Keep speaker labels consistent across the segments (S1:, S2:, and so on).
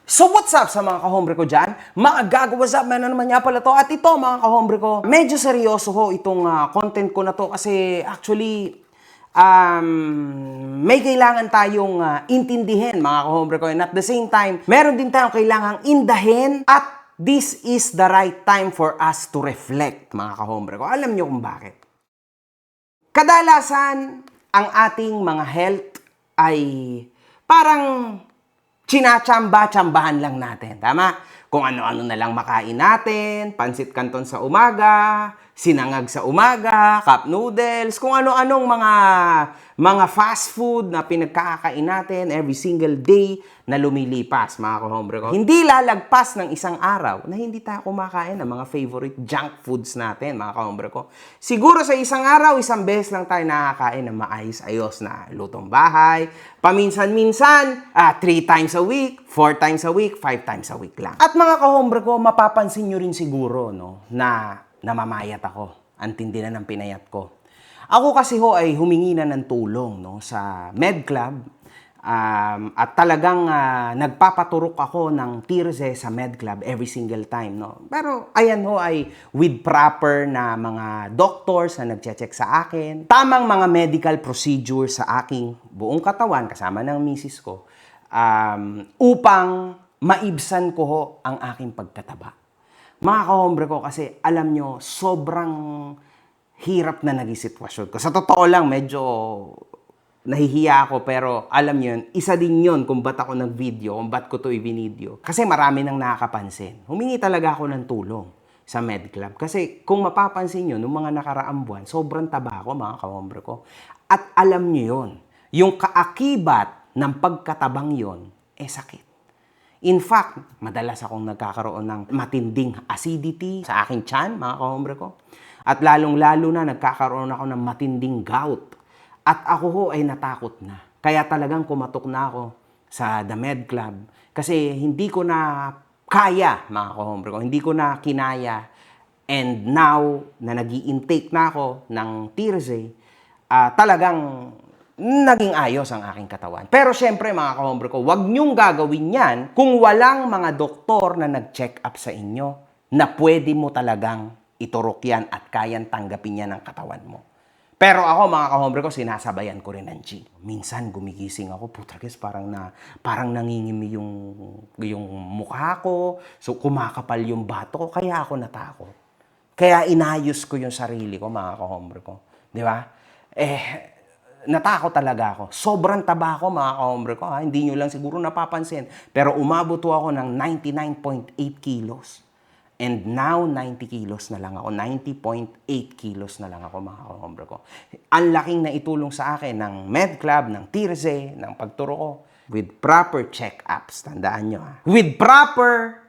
S1: So what's up sa mga kahombre ko dyan? Mga gago, what's up? Meron naman nga pala to. At ito mga kahombre ko, medyo seryoso ho itong content ko na to kasi actually may kailangan tayong intindihin mga kahombre ko. And at the same time, meron din tayong kailangang indahin at this is the right time for us to reflect mga kahombre ko. Alam nyo kung bakit? Kadalasan, ang ating mga health ay parang tsinachamba-tsambahan lang natin. Tama? Kung ano-ano na lang makain natin, pansit canton sa umaga, sinangag sa umaga, cup noodles, kung ano-anong mga fast food na pinagkakain natin every single day na lumilipas, mga kahombre ko. Hindi lalagpas ng isang araw na hindi tayo kumakain ng mga favorite junk foods natin, mga kahombre ko. Siguro sa isang araw, isang beses lang tayo nakakain ng maayos-ayos na lutong bahay. Paminsan-minsan, 3 times a week, 4 times a week, 5 times a week lang. At mga kahombre ko, mapapansin nyo rin siguro no, na namamayat ako. Ang tindi na ng pinayat ko. Ako kasi ho ay humingi na ng tulong no, sa Med Club. At talagang nagpapaturok ako ng tirze sa Med Club every single time. No? Pero ayan ho ay with proper na mga doctors na nagche-check sa akin. Tamang mga medical procedure sa aking buong katawan kasama ng misis ko upang maibsan ko ho ang aking pagkataba. Mga kahombre ko kasi alam nyo, sobrang hirap na naging sitwasyon ko. Sa totoo lang, medyo nahihiya ako pero alam nyo yun, isa din yun kung ba't ako nag-video, kung ba't ko to i-video. Kasi marami nang nakakapansin. Humingi talaga ako ng tulong sa Med Club. Kasi kung mapapansin nyo, nung mga nakaraang buwan, sobrang taba ako mga kahombre ko. At alam nyo yun, yung kaakibat ng pagkatabang yun, sakit. In fact, madalas akong nagkakaroon ng matinding acidity sa aking tiyan, mga kahombre ko. At lalong-lalo na nagkakaroon ako ng matinding gout. At ako ho ay natakot na. Kaya talagang kumatok na ako sa The Med Club. Kasi hindi ko na kaya, mga kahombre ko. Hindi ko na kinaya. And now, na nag-i-intake na ako ng tirze, talagang naging ayos ang aking katawan. Pero syempre mga kahombre ko, huwag niyong gagawin yan kung walang mga doktor na nag-check up sa inyo na pwede mo talagang iturok yan at kayang tanggapin yan ng katawan mo. Pero ako mga kahombre ko, sinasabayan ko rin ng G. Minsan gumigising ako, putragis, parang nangingimi yung mukha ko, so kumakapal yung bato ko, kaya ako natakot. Kaya inayos ko yung sarili ko mga kahombre ko. Di ba? Natakot talaga ako. Sobrang taba ako mga kahombre ko. Hindi nyo lang siguro napapansin. Pero umabot ako ng 99.8 kilos. And now, 90 kilos na lang ako. 90.8 kilos na lang ako mga kahombre ko. Ang laking naitulong sa akin ng Med Club, ng tirze, ng pagturo ko. With proper check-ups. Tandaan nyo ha. With proper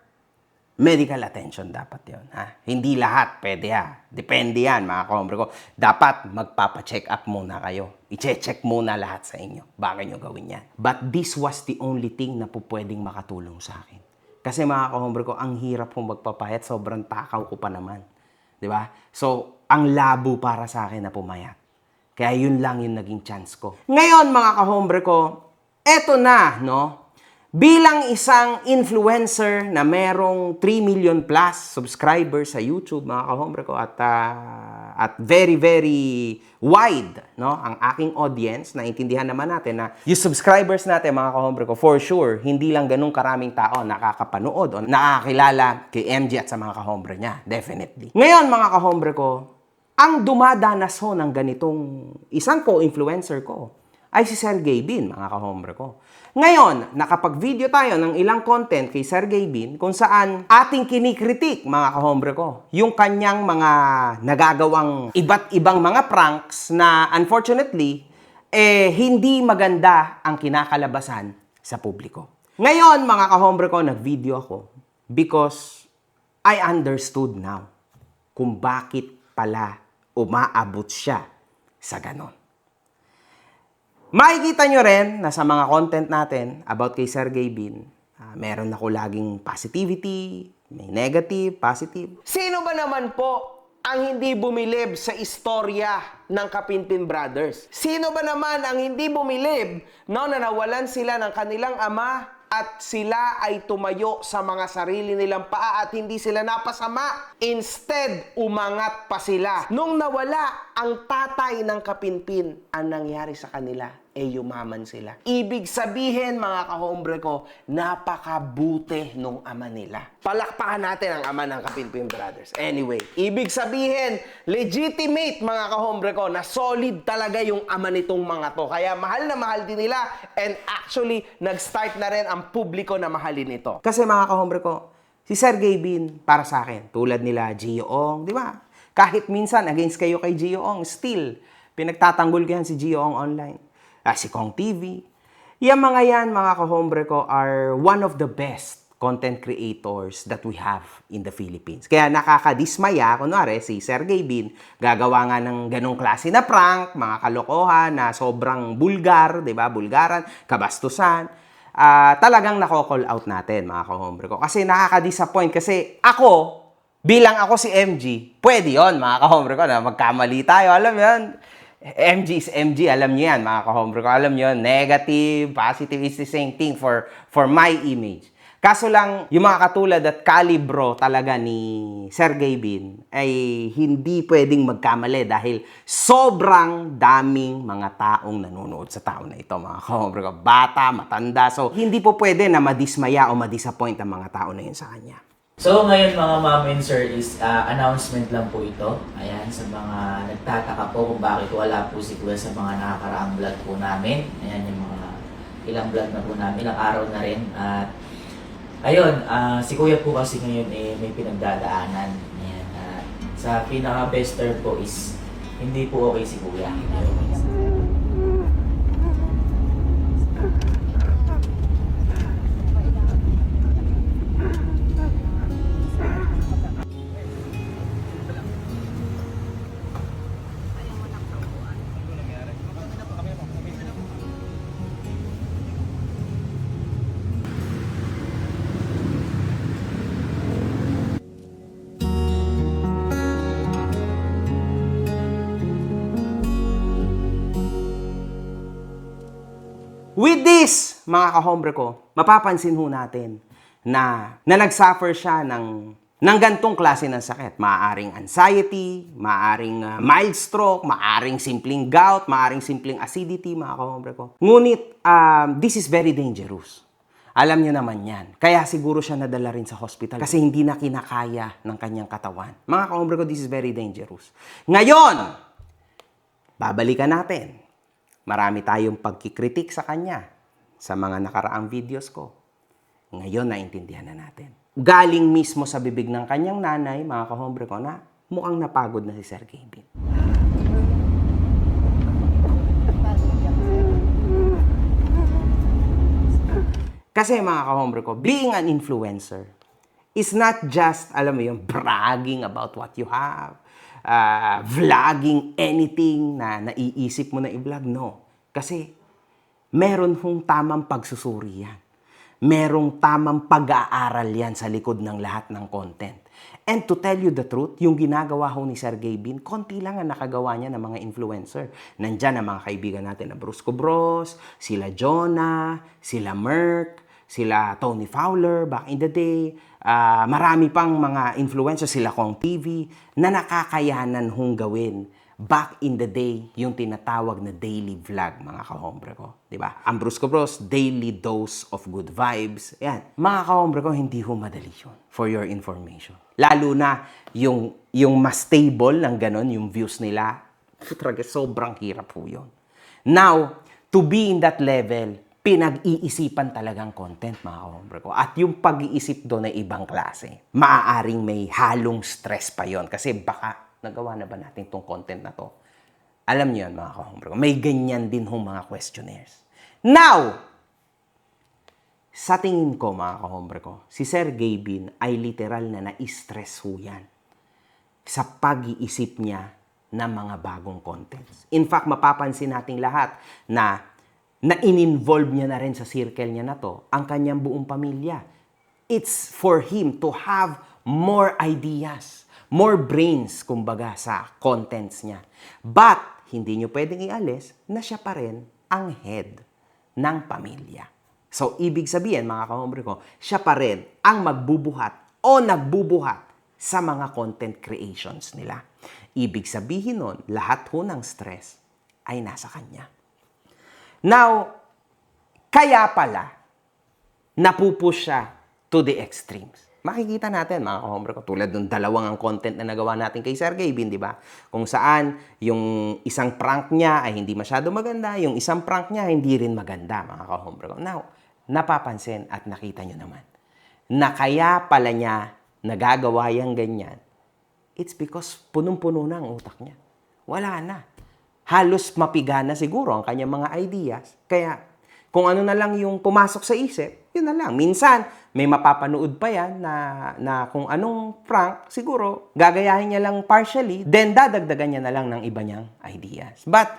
S1: medical attention dapat yon, ha? Hindi lahat pwede ha. Depende yan mga kahombre ko. Dapat magpapa-check up muna kayo. I-check muna lahat sa inyo bago nyo gawin yan. But this was the only thing na pwedeng makatulong sa akin. Kasi mga kahombre ko, ang hirap kong magpapayat, sobrang takaw ko pa naman. Di ba? So, ang labo para sa akin na pumayat. Kaya yun lang yung naging chance ko. Ngayon mga kahombre ko, eto na, no? Bilang isang influencer na merong 3 million plus subscribers sa YouTube, mga kahombre ko, at very, very wide, no, ang aking audience, naintindihan naman natin na yung subscribers natin, mga kahombre ko, for sure, hindi lang ganun karaming tao nakakapanood o nakakilala kay MJ at sa mga kahombre niya. Definitely. Ngayon, mga kahombre ko, ang dumadanas ho ng ganitong isang co-influencer ko ay si Sergey Bin, mga kahombre ko. Ngayon, nakapag-video tayo ng ilang content kay Sergey Bin kung saan ating kinikritik, mga kahombre ko, yung kanyang mga nagagawang iba't ibang mga pranks na unfortunately, hindi maganda ang kinakalabasan sa publiko. Ngayon, mga kahombre ko, nag-video ako because I understood now kung bakit pala umaabot siya sa ganon. Makikita nyo rin na sa mga content natin about kay Sergey Bin, meron ako laging positivity, may negative, positive. Sino ba naman po ang hindi bumilib sa istorya ng Kapinpin Brothers? Sino ba naman ang hindi bumilib no, na nawalan sila ng kanilang ama at sila ay tumayo sa mga sarili nilang paa at hindi sila napasama. Instead, umangat pa sila. Nung nawala ang tatay ng Kapinpin, ang nangyari sa kanila, yumaman sila. Ibig sabihin, mga kahombre ko, napakabuti nung ama nila. Palakpakan natin ang ama ng Kapinpin Brothers. Anyway, ibig sabihin, legitimate, mga kahombre ko, na solid talaga yung ama nitong mga to. Kaya mahal na mahal din nila, and actually, nag-start na rin ang publiko na mahalin ito. Kasi mga kahombre ko, si Sergey Bin, para sa akin, tulad nila Gio Ong, di ba? Kahit minsan, against kayo kay Gio Ong, still, pinagtatanggol ko yan si Gio Ong online. Si Kong TV. Yung mga yan, mga kahombre ko, are one of the best content creators that we have in the Philippines. Kaya nakakadismaya, kunwari, si Sergey Bin, gagawa nga ng ganong klase na prank, mga kalokohan na sobrang bulgar, di ba? Bulgaran, kabastusan. Talagang nako-call out natin, mga kahombre ko. Kasi nakaka-disappoint. Kasi ako, bilang ako si MG, pwede yon mga kahombre ko, na magkamali tayo. Alam mo yun? MG is MG, alam niyo yan, mga kahombre ko. Alam niyo, negative, positive is the same thing for my image. Kaso lang, yung mga katulad at kalibro talaga ni Sergey Bin ay hindi pwedeng magkamali dahil sobrang daming mga taong nanonood sa tao na ito, mga kahombre ko. Bata, matanda. So, hindi po pwede na madismaya o madisappoint ang mga tao na yun sa kanya.
S2: So ngayon mga ma'am and sir is announcement lang po ito. Ayan, sa mga nagtataka po kung bakit wala po si Kuya sa mga nakakaraang vlog po namin. Ayan yung mga ilang vlog na po namin, ilang araw na rin. At ayun, si Kuya po kasi ngayon may pinagdadaanan. Ayan, sa pinaka-best term po is hindi po okay si Kuya. Hindi okay.
S1: With this, mga kahombre ko, mapapansin ho natin na nagsuffer siya ng gantong klase ng sakit. Maaring anxiety, maaring mild stroke, maaring simpleng gout, maaring simpleng acidity, mga kahombre ko. Ngunit, this is very dangerous. Alam niyo naman yan. Kaya siguro siya nadala rin sa hospital kasi hindi na kinakaya ng kanyang katawan. Mga kahombre ko, this is very dangerous. Ngayon, babalikan natin. Marami tayong pagkikritik sa kanya sa mga nakaraang videos ko. Ngayon, naintindihan na natin. Galing mismo sa bibig ng kanyang nanay, mga kahombre ko, na mukhang napagod na si Sergey Bin. Kasi mga kahombre ko, being an influencer is not just, alam mo yung bragging about what you have, vlogging anything na naiisip mo na i-vlog. No. Kasi meron hong tamang pagsusuri yan. Merong tamang pag-aaral yan sa likod ng lahat ng content. And to tell you the truth, yung ginagawa ho ni Sergey Bin, konti lang ang nakagawa niya ng mga influencer. Nandyan ang mga kaibigan natin na Brusco Bros, sila Jonah, sila Merk, sila Tony Fowler back in the day. Marami pang mga influencers, sila Kong TV, na nakakayanan hong gawin back in the day yung tinatawag na daily vlog, mga kahombre ko. Diba? Ang Brusco Bros, daily dose of good vibes. Yan. Mga kahombre ko, hindi ho madali yun, for your information. Lalo na yung mas stable ng ganon, yung views nila, sobrang hirap po yun. Now, to be in that level, pinag-iisipan talagang content, mga kahombre ko. At yung pag-iisip doon ay ibang klase. Maaaring may halong stress pa yon kasi baka nagawa na ba natin tong content na to? Alam niyo yan, mga kahombre ko. May ganyan din hong mga questionnaires. Now, sa tingin ko, mga kahombre ko, si Sergey Bin ay literal na na-stress ho yan sa pag-iisip niya ng mga bagong contents. In fact, mapapansin nating lahat na in-involve niya na rin sa circle niya na to ang kanyang buong pamilya. It's for him to have more ideas, more brains, kumbaga, sa contents niya. But, hindi niyo pwedeng ialis na siya pa rin ang head ng pamilya. So, ibig sabihin, mga kahombre ko, siya pa rin ang magbubuhat o nagbubuhat sa mga content creations nila. Ibig sabihin nun, lahat ho ng stress ay nasa kanya. Now, kaya pala, napupush siya to the extremes. Makikita natin, mga kahombre ko, tulad ng dalawang ang content na nagawa natin kay Sergey Bin, di ba? Kung saan, yung isang prank niya ay hindi masyado maganda, yung isang prank niya hindi rin maganda, mga kahombre ko. Now, napapansin at nakita nyo naman, na kaya pala niya nagagawa yung ganyan, it's because punong-puno na ang utak niya. Wala na. Halos mapiga na siguro ang kanyang mga ideas. Kaya, kung ano na lang yung pumasok sa isip, yun na lang. Minsan, may mapapanood pa yan na kung anong prank, siguro, gagayahin niya lang partially, then dadagdagan niya na lang ng iba niyang ideas. But,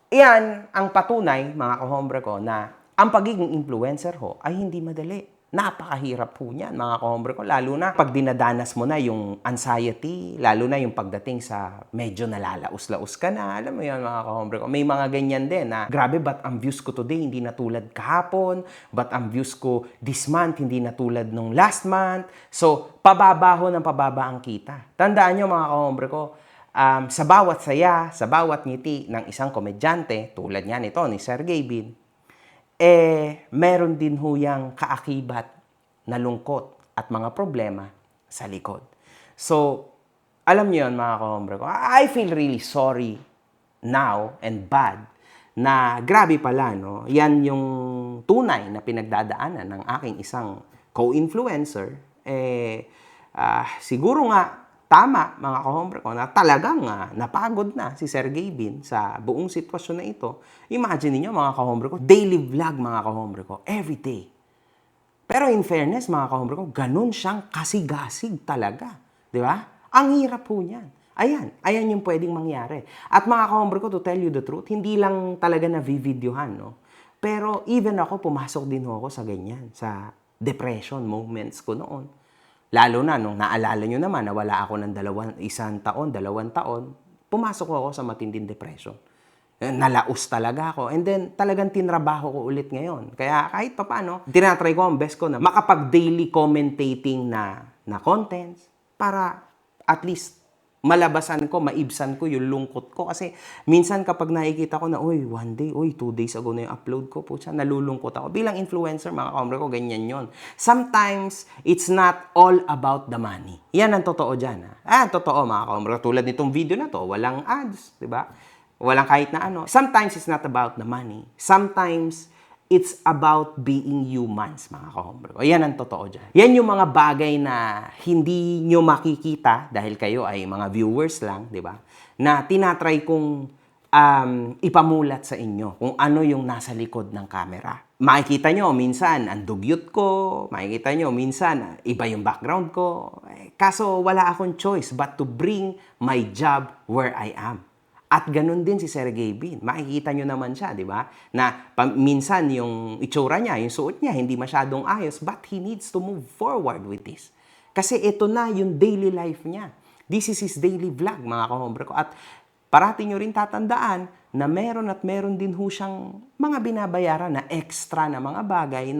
S1: yan ang patunay, mga kahombre ko, na ang pagiging influencer ho ay hindi madali. Napakahirap po niyan, mga kahombre ko. Lalo na pag dinadanas mo na yung anxiety, lalo na yung pagdating sa medyo nalalaos-laos ka na. Alam mo yan, mga kahombre ko. May mga ganyan din na, grabe, ba't ang views ko today hindi na tulad kahapon? Ba't ang views ko this month hindi na tulad nung last month? So, pababa ho ng pababa ang kita. Tandaan nyo, mga kahombre ko, sa bawat saya, sa bawat ngiti ng isang komedyante, tulad nga nito ni Sergey Bin, meron din huyang kaakibat na lungkot at mga problema sa likod. So, alam niyo yun, mga kahombre ko, I feel really sorry now and bad na grabe pala, no? Yan yung tunay na pinagdadaanan ng aking isang co-influencer. Siguro nga, tama, mga kahombre ko, na talagang napagod na si Sergey Bin sa buong sitwasyon na ito. Imagine niyo, mga kahombre ko, daily vlog, mga kahombre ko, every day. Pero in fairness, mga kahombre ko, ganun siyang kasigasig talaga. Di ba? Ang hirap po niyan. Ayan yung pwedeng mangyari. At mga kahombre ko, to tell you the truth, hindi lang talaga na-videohan, no? Pero even ako, pumasok din ako sa ganyan, sa depression moments ko noon. Lalo na nung naalala nyo naman na wala ako ng 2 taon, pumasok ako sa matinding depression. Nalaos talaga ako. And then, talagang tinrabaho ko ulit ngayon. Kaya kahit papaano, tinatry ko ang best ko na makapag-daily commentating na contents para at least malabasan ko, maibsan ko yung lungkot ko. Kasi minsan kapag nakikita ko na, one day, 2 days ago na yung upload ko, pucha, nalulungkot ako. Bilang influencer, mga kamre ko, ganyan yon. Sometimes, it's not all about the money. Yan ang totoo dyan. Totoo, mga kamre. Tulad nitong video na to, walang ads, di ba? Walang kahit na ano. Sometimes, it's not about the money. Sometimes, it's about being humans, mga kahombre ko. Yan ang totoo dyan. Yan yung mga bagay na hindi nyo makikita dahil kayo ay mga viewers lang, di ba? Na tinatry kong ipamulat sa inyo kung ano yung nasa likod ng camera. Makikita nyo, minsan, ang dugyot ko. Makikita nyo, minsan, iba yung background ko. Kaso, wala akong choice but to bring my job where I am. At ganun din si Sergey Bin. Makikita nyo naman siya, di ba? Na minsan yung itsura niya, yung suot niya, hindi masyadong ayos, but he needs to move forward with this. Kasi ito na yung daily life niya. This is his daily vlog, mga kahombre ko. At parati nyo rin tatandaan na meron din ho siyang mga binabayaran na extra na mga bagay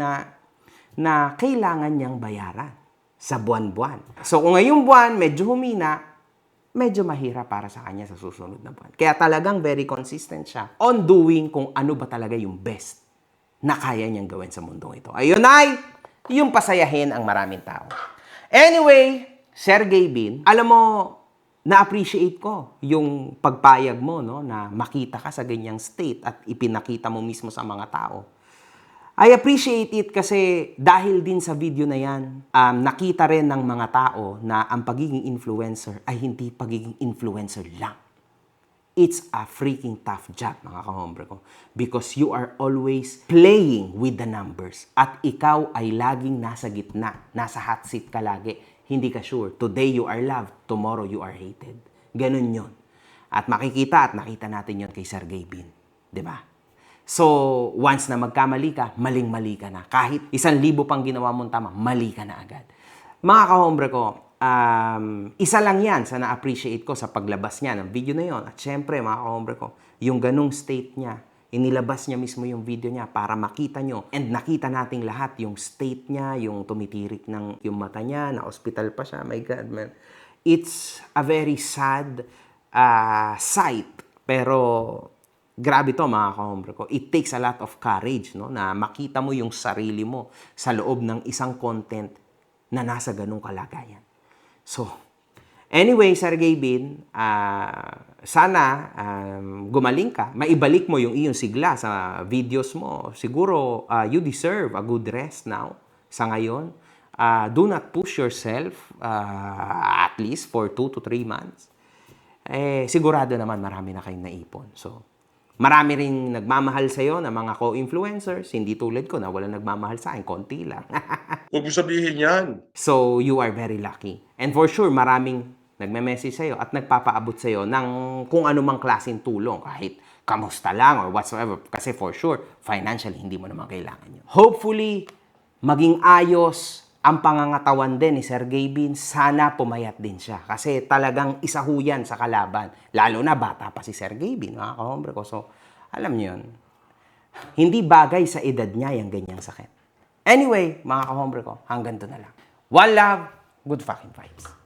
S1: na kailangan niyang bayaran sa buwan-buwan. So kung ngayong buwan, medyo humina, medyo mahirap para sa kanya sa susunod na buwan. Kaya talagang very consistent siya on doing kung ano ba talaga yung best na kaya niyang gawin sa mundong ito. Ayun ay yung pasayahin ang maraming tao. Anyway, Sergey Bin, alam mo, na-appreciate ko yung pagpayag mo, no, na makita ka sa ganyang state at ipinakita mo mismo sa mga tao. I appreciate it kasi dahil din sa video na yan, nakita rin ng mga tao na ang pagiging influencer ay hindi pagiging influencer lang. It's a freaking tough job, mga kahombre ko. Because you are always playing with the numbers. At ikaw ay laging nasa gitna. Nasa hot seat ka lagi. Hindi ka sure. Today you are loved. Tomorrow you are hated. Ganun yun. At makikita at nakita natin yun kay Sergey Bin. Diba? So, once na magkamali ka, maling-mali ka na. Kahit 1,000 pang ginawa mong tama, mali ka na agad. Mga kahombre ko, isa lang yan sa na-appreciate ko sa paglabas niya ng video na yon. At syempre, mga kahombre ko, yung ganung state niya, Inilabas niya mismo yung video niya para makita nyo. And nakita nating lahat yung state niya, yung tumitirik ng yung mata niya, na hospital pa siya. My God, man. It's a very sad sight. Pero grabe to mga kahombre ko. It takes a lot of courage, no, na makita mo yung sarili mo sa loob ng isang content na nasa ganung kalagayan. So, anyway, Sergey Bin, sana gumaling ka, maibalik mo yung iyong sigla sa videos mo. Siguro, you deserve a good rest now, sa ngayon. Do not push yourself, at least for 2 to 3 months. Sigurado naman marami na kayong naipon. So, marami ring nagmamahal sa'yo na mga co-influencers, hindi tulad ko na wala nagmamahal sa akin, konti lang.
S3: Huwag mo sabihin yan.
S1: So, you are very lucky. And for sure, maraming nagme-message sa'yo at nagpapaabot sa'yo ng kung anumang klaseng tulong, kahit kamusta lang or whatsoever. Kasi for sure, financially, hindi mo naman kailangan yun. Hopefully, maging ayos ang pangangatawan din ni Sergey Bin. Sana pumayat din siya. Kasi talagang isa ho yan sa kalaban. Lalo na bata pa si Sergey Bin, mga kahombre ko. So, alam niyo yun. Hindi bagay sa edad niya yung ganyang sakit. Anyway, mga kahombre ko, hanggang to na lang. One love, good fucking vibes.